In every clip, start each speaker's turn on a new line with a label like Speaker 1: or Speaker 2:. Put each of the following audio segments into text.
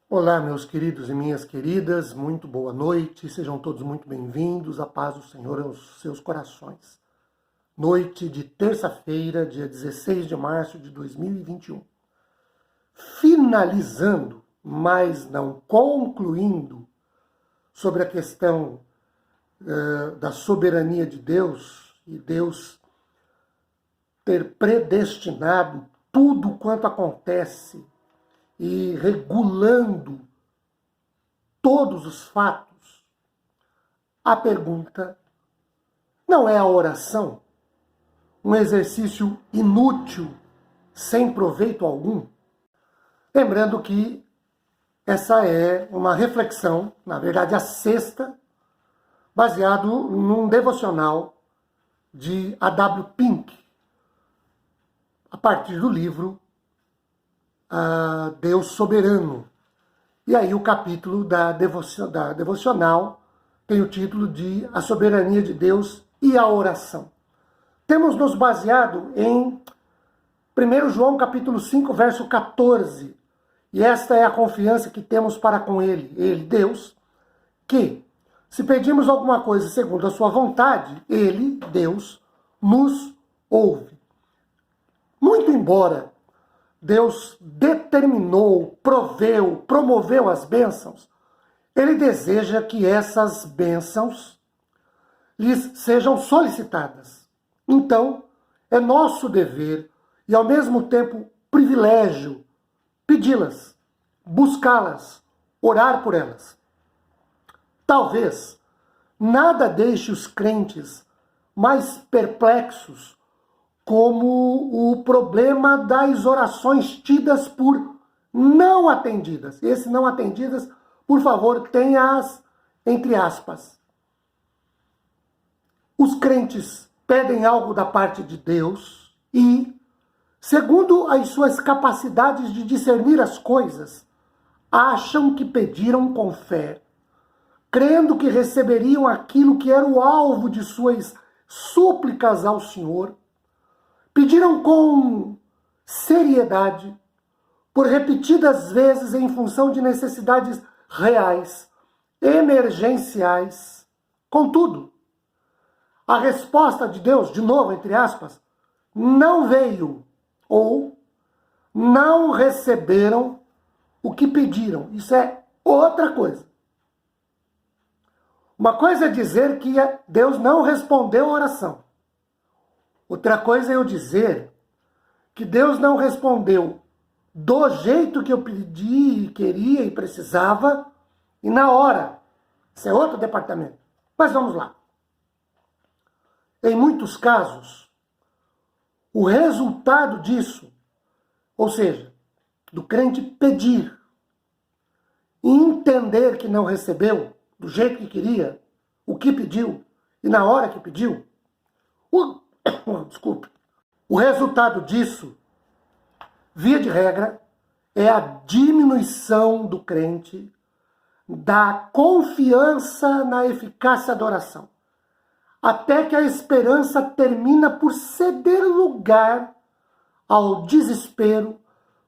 Speaker 1: Olá, meus queridos e minhas queridas, muito boa noite, sejam todos muito bem-vindos, a paz do Senhor aos seus corações. Noite de terça-feira, dia 16 de março de 2021. Finalizando, mas não concluindo, sobre a questão da soberania de Deus e Deus ter predestinado tudo quanto acontece e regulando todos os fatos, a pergunta: não é a oração um exercício inútil, sem proveito algum? Lembrando que essa é uma reflexão, na verdade a sexta, baseado num devocional de A.W. Pink, a partir do livro Deus Soberano. E aí o capítulo da devocional tem o título de A Soberania de Deus e a Oração. Temos nos baseado em 1 João capítulo 5, verso 14. E esta é a confiança que temos para com Ele, Deus, que, se pedimos alguma coisa segundo a sua vontade, Ele, Deus, nos ouve. Muito embora Deus determinou, proveu, promoveu as bênçãos, Ele deseja que essas bênçãos lhes sejam solicitadas. Então, é nosso dever e, ao mesmo tempo, privilégio, pedi-las, buscá-las, orar por elas. Talvez nada deixe os crentes mais perplexos como o problema das orações tidas por não atendidas. Esse não atendidas, por favor, tenha-as entre aspas. Os crentes pedem algo da parte de Deus e, segundo as suas capacidades de discernir as coisas, acham que pediram com fé, crendo que receberiam aquilo que era o alvo de suas súplicas ao Senhor. Pediram com seriedade, por repetidas vezes em função de necessidades reais, emergenciais. Contudo, a resposta de Deus, de novo, entre aspas, não veio ou não receberam o que pediram. Isso é outra coisa. Uma coisa é dizer que Deus não respondeu a oração. Outra coisa é eu dizer que Deus não respondeu do jeito que eu pedi, queria e precisava e na hora. Isso é outro departamento. Mas vamos lá. Em muitos casos, o resultado disso, ou seja, do crente pedir e entender que não recebeu do jeito que queria, o que pediu e na hora que pediu, o resultado disso, via de regra, é a diminuição do crente, da confiança na eficácia da oração, até que a esperança termina por ceder lugar ao desespero,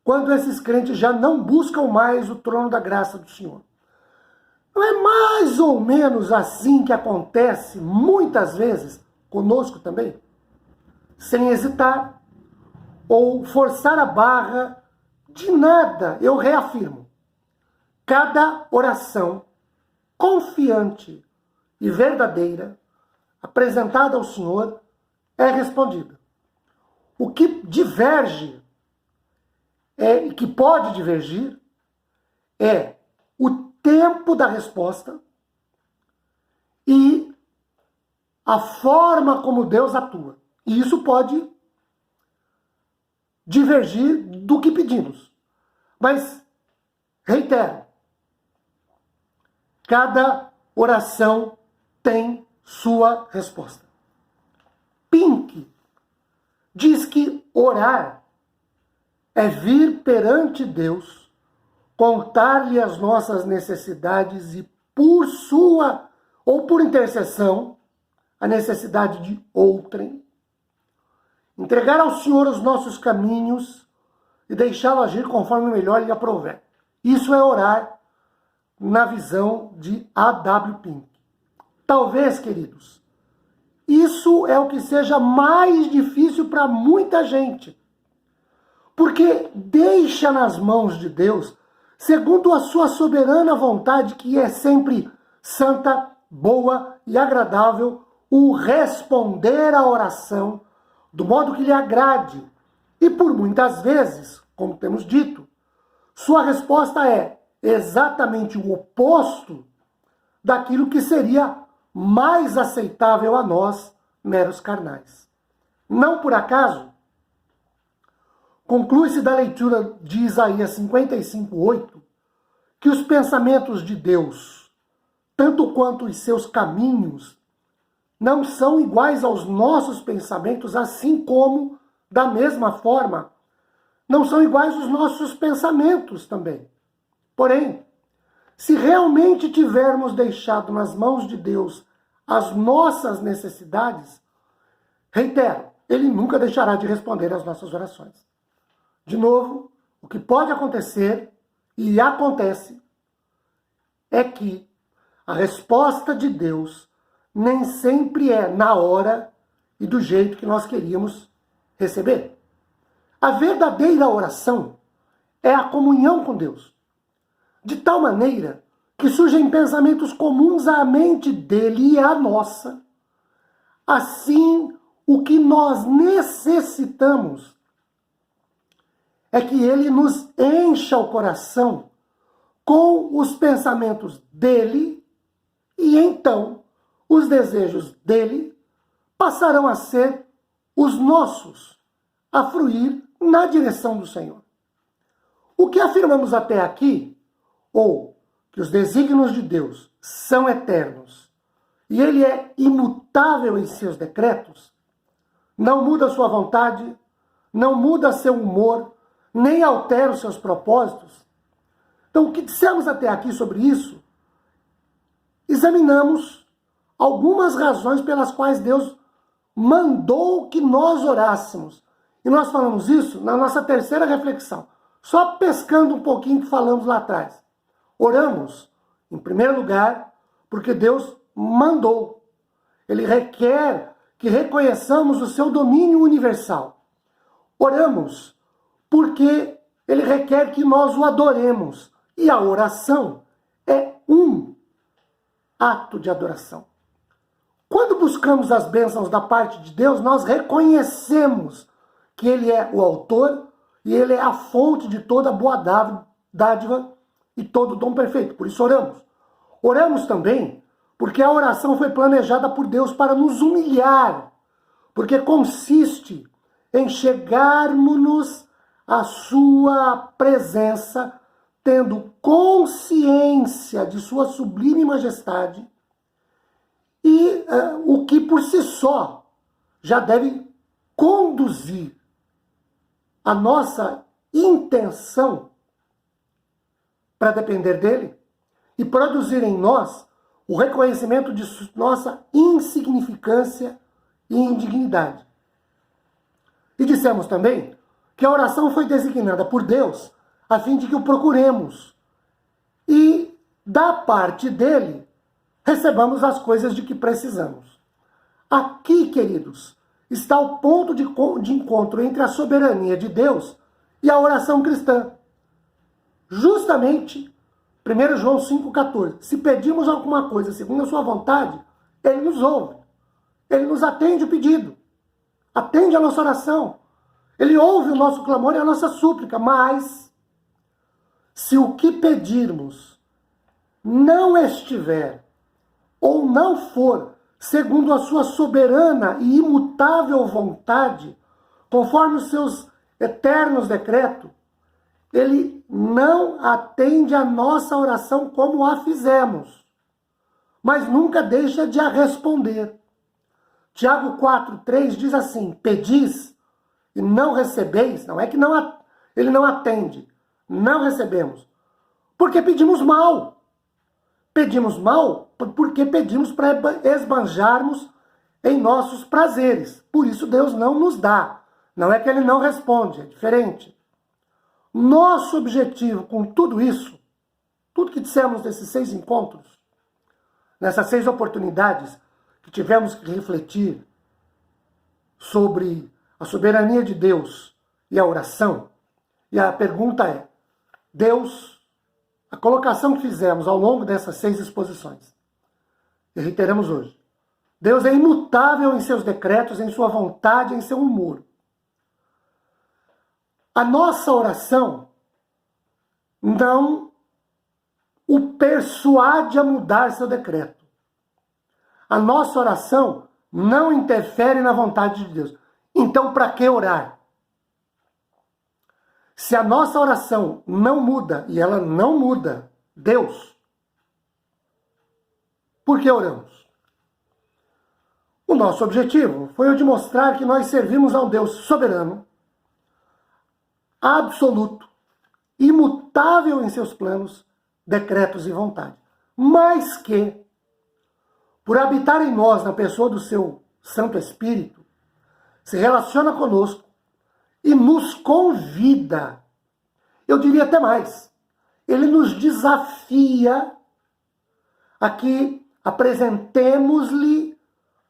Speaker 1: quando esses crentes já não buscam mais o trono da graça do Senhor. Não é mais ou menos assim que acontece muitas vezes conosco também? Sem hesitar ou forçar a barra de nada, eu reafirmo. Cada oração confiante e verdadeira apresentada ao Senhor é respondida. O que diverge, que pode divergir, é o tempo da resposta e a forma como Deus atua. E isso pode divergir do que pedimos. Mas, reitero, cada oração tem sua resposta. Pink diz que orar é vir perante Deus, contar-lhe as nossas necessidades e, por sua ou por intercessão, a necessidade de outrem, entregar ao Senhor os nossos caminhos e deixá-lo agir conforme melhor lhe aprouver. Isso é orar na visão de A.W. Pink. Talvez, queridos, isso é o que seja mais difícil para muita gente. Porque deixa nas mãos de Deus, segundo a sua soberana vontade, que é sempre santa, boa e agradável, o responder à oração do modo que lhe agrade. E por muitas vezes, como temos dito, sua resposta é exatamente o oposto daquilo que seria mais aceitável a nós, meros carnais. Não por acaso, conclui-se da leitura de Isaías 55:8 que os pensamentos de Deus, tanto quanto os seus caminhos, não são iguais aos nossos pensamentos, assim como, da mesma forma, não são iguais os nossos pensamentos também. Porém, se realmente tivermos deixado nas mãos de Deus as nossas necessidades, reitero, Ele nunca deixará de responder às nossas orações. De novo, o que pode acontecer, e acontece, é que a resposta de Deus nem sempre é na hora e do jeito que nós queríamos receber. A verdadeira oração é a comunhão com Deus, de tal maneira que surgem pensamentos comuns à mente dele e à nossa. Assim, o que nós necessitamos é que ele nos encha o coração com os pensamentos dele e então os desejos dele passarão a ser os nossos, a fruir na direção do Senhor. O que afirmamos até aqui, ou que os desígnios de Deus são eternos e ele é imutável em seus decretos, não muda sua vontade, não muda seu humor, nem altera os seus propósitos. Então, o que dissemos até aqui sobre isso, examinamos algumas razões pelas quais Deus mandou que nós orássemos. E nós falamos isso na nossa terceira reflexão, só pescando um pouquinho que falamos lá atrás. Oramos, em primeiro lugar, porque Deus mandou. Ele requer que reconheçamos o seu domínio universal. Oramos porque ele requer que nós o adoremos. E a oração é um ato de adoração. Quando buscamos as bênçãos da parte de Deus, nós reconhecemos que ele é o autor e ele é a fonte de toda boa dádiva e todo dom perfeito. Por isso oramos. Oramos também porque a oração foi planejada por Deus para nos humilhar, porque consiste em chegarmos à sua presença, tendo consciência de sua sublime majestade, e o que por si só já deve conduzir a nossa intenção para depender dele e produzir em nós o reconhecimento de nossa insignificância e indignidade. E dissemos também que a oração foi designada por Deus a fim de que o procuremos e, da parte dele, recebamos as coisas de que precisamos. Aqui, queridos, está o ponto de encontro entre a soberania de Deus e a oração cristã. Justamente, 1 João 5,14. Se pedirmos alguma coisa segundo a sua vontade, ele nos ouve. Ele nos atende o pedido. Atende a nossa oração. Ele ouve o nosso clamor e a nossa súplica. Mas, se o que pedirmos não estiver ou não for segundo a sua soberana e imutável vontade, conforme os seus eternos decretos, ele não atende a nossa oração como a fizemos, mas nunca deixa de a responder. Tiago 4,3 diz assim: pedis e não recebeis. Não é que ele não atende, não recebemos, porque pedimos mal. Pedimos mal porque pedimos para esbanjarmos em nossos prazeres. Por isso Deus não nos dá. Não é que ele não responde, é diferente. Nosso objetivo com tudo isso tudo que dissemos nesses 6 encontros, nessas 6 oportunidades que tivemos que refletir sobre a soberania de Deus e a oração, e a pergunta é, Deus, a colocação que fizemos ao longo dessas 6 exposições, e reiteramos hoje, Deus é imutável em seus decretos, em sua vontade, em seu humor. A nossa oração não o persuade a mudar seu decreto. A nossa oração não interfere na vontade de Deus. Então, para que orar? Se a nossa oração não muda, e ela não muda Deus, por que oramos? O nosso objetivo foi o de mostrar que nós servimos a um Deus soberano, absoluto, imutável em seus planos, decretos e vontade. Mas que, por habitar em nós, na pessoa do seu Santo Espírito, se relaciona conosco e nos convida. Eu diria até mais. Ele nos desafia a que apresentemos-lhe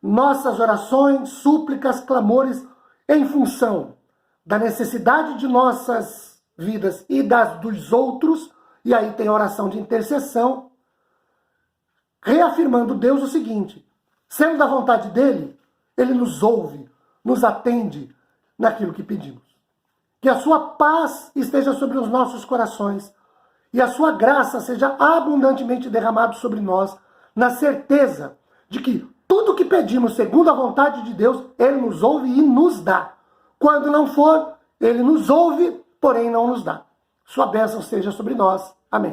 Speaker 1: nossas orações, súplicas, clamores em função da necessidade de nossas vidas e das dos outros, e aí tem a oração de intercessão, reafirmando Deus o seguinte, sendo da vontade dele, ele nos ouve, nos atende naquilo que pedimos. Que a sua paz esteja sobre os nossos corações e a sua graça seja abundantemente derramada sobre nós, na certeza de que tudo que pedimos segundo a vontade de Deus, ele nos ouve e nos dá. Quando não for, ele nos ouve, porém não nos dá. Sua bênção seja sobre nós. Amém.